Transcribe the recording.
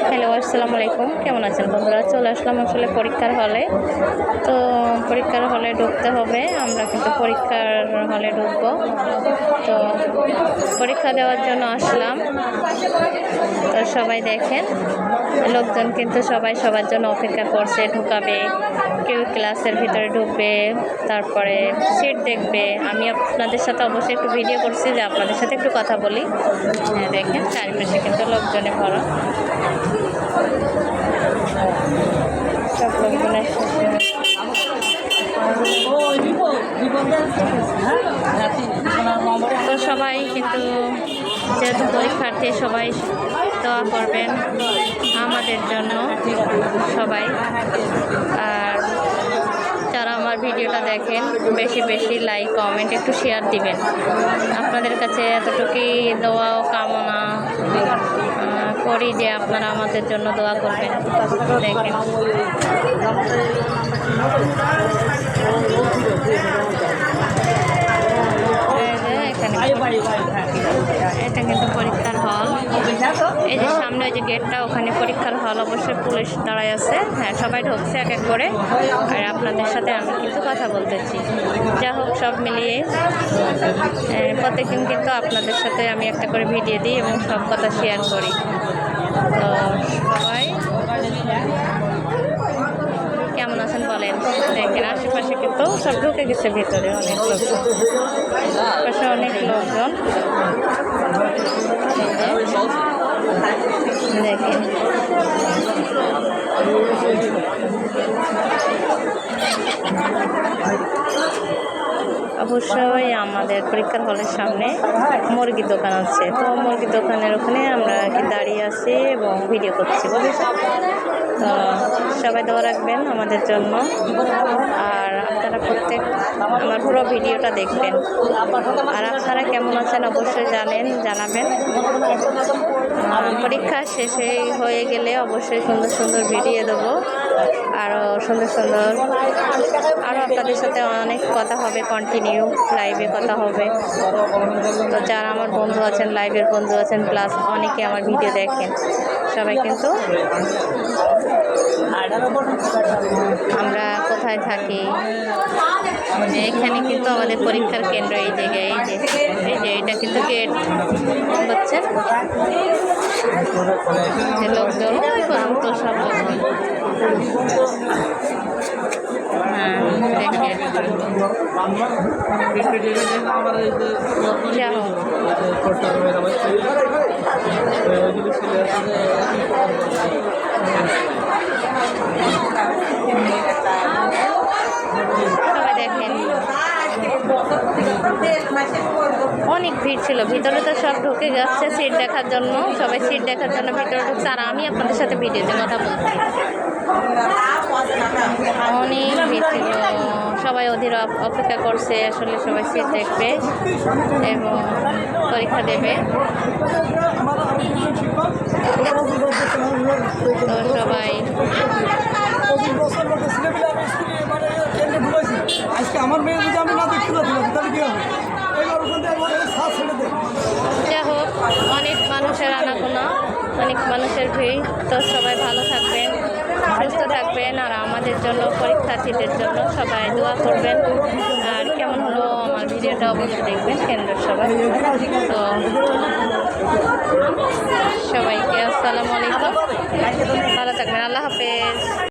Hello, আসসালামু আলাইকুম। কেমন আছেন বন্ধুরা? চলে আসলাম আসলে পরীক্ষার হলে। তো পরীক্ষার হলে ঢুকতে হবে, আমরা কিন্তু পরীক্ষার হলে ঢুকবো। তো পরীক্ষা দেওয়ার জন্য আসলাম। তো সবাই দেখেন, লোকজন কিন্তু সবাই সবার জন্য অপেক্ষা করছে। ঢুকাবে, কেউ ক্লাসের ভিতরে ঢুকবে, তারপরে সিট দেখবে। আমি আপনাদের সাথে অবশ্যই একটু ভিডিও করছি, যে আপনাদের সাথে একটু কথা বলি। হ্যাঁ, দেখেন চারিপাশে কিন্তু লোকজনে ভরা। সব লোকজনের তো সবাই কিন্তু যেহেতু পরীক্ষার্থী, সবাই দোয়া করবেন আমাদের জন্য সবাই। আর যারা আমার ভিডিওটা দেখেন, বেশি বেশি লাইক, কমেন্ট, একটু শেয়ার দিবেন। আপনাদের কাছে এতটুকুই দোয়া ও কামনা করি যে আপনারা আমাদের জন্য দোয়া করবেন। দেখেন এটা কিন্তু পরীক্ষার হল। এই যে সামনে ওই যে গেটটা, ওখানে পরীক্ষার হল। অবশ্যই পুলিশ দাঁড়ায় আছে। হ্যাঁ, সবাই ঢুকছে এক এক করে। আর আপনাদের সাথে আমি কিন্তু কথা বলতেছি। যা হোক, সব মিলিয়ে প্রত্যেকদিন কিন্তু আপনাদের সাথে আমি একটা করে ভিডিও দিই এবং সব কথা শেয়ার করি। তো সবাই কেমন আছেন বলেন। দেখেন আশেপাশে কিন্তু সব ঢুকে গেছে ভিতরে, অনেক লোকজন, আশেপাশে অনেক লোকজন। দেখেন অবশ্যই আমাদের পরীক্ষার হলের সামনে মুরগির দোকান আছে। তো মুরগির দোকানের ওখানে আমরা দাঁড়িয়ে আছি এবং ভিডিও করছি, বুঝেছেন? তো সবাই দোয়া রাখবেন আমাদের জন্য। আর আপনারা প্রত্যেক আমার পুরো ভিডিওটা দেখবেন। আর আপনারা কেমন আছেন অবশ্যই জানাবেন। পরীক্ষা শেষে হয়ে গেলে অবশ্যই সুন্দর সুন্দর ভিডিও দেবো, আরও সুন্দর সুন্দর, আরও আপনাদের সাথে অনেক কথা হবে। কন্টিনিউ লাইভে কথা হবে। তো যারা আমার বন্ধু আছেন, লাইভের বন্ধু আছেন, প্লাস অনেকে আমার ভিডিও দেখেন, সবাই কিন্তু আমরা কোথায় থাকি, এখানে কিন্তু আমাদের পরীক্ষার কেন্দ্র এই জায়গায়। এই যে এটা কিন্তু গেট, বুঝছেন? যে লোকজন পর্যন্ত সব দেখেন। অনেক ভিড় ছিল ভিতরে। তো সব ঢুকে যাচ্ছে সিট দেখার জন্য, সবাই সিট দেখার জন্য ভিতরে ঢুকছে। আর আমি আপনাদের সাথে ভিডিওতে কথা বলছি। অনেক ভিড় ছিল, সবাই অধীর অপেক্ষা করছে। আসলে সবাই সিট দেখবে এবং পরীক্ষা দেবে। তো সবাই আজকে আমার মেয়ে যদি আমি না দেখতে পাচ্ছি তাহলে কি হবে? যাই হোক, অনেক মানুষের আনাগোনা, অনেক মানুষের ভিড়। তো সবাই ভালো থাকবেন, সুস্থ থাকবেন। আর আমাদের জন্য, পরীক্ষার্থীদের জন্য সবাই দোয়া করবেন। আর কেমন হলো আমার ভিডিওটা অবশ্যই দেখবেন কেন্দ্রের সবাই। তো সবাইকে আসসালামু আলাইকুম, ভালো থাকবেন, আল্লাহ হাফেজ।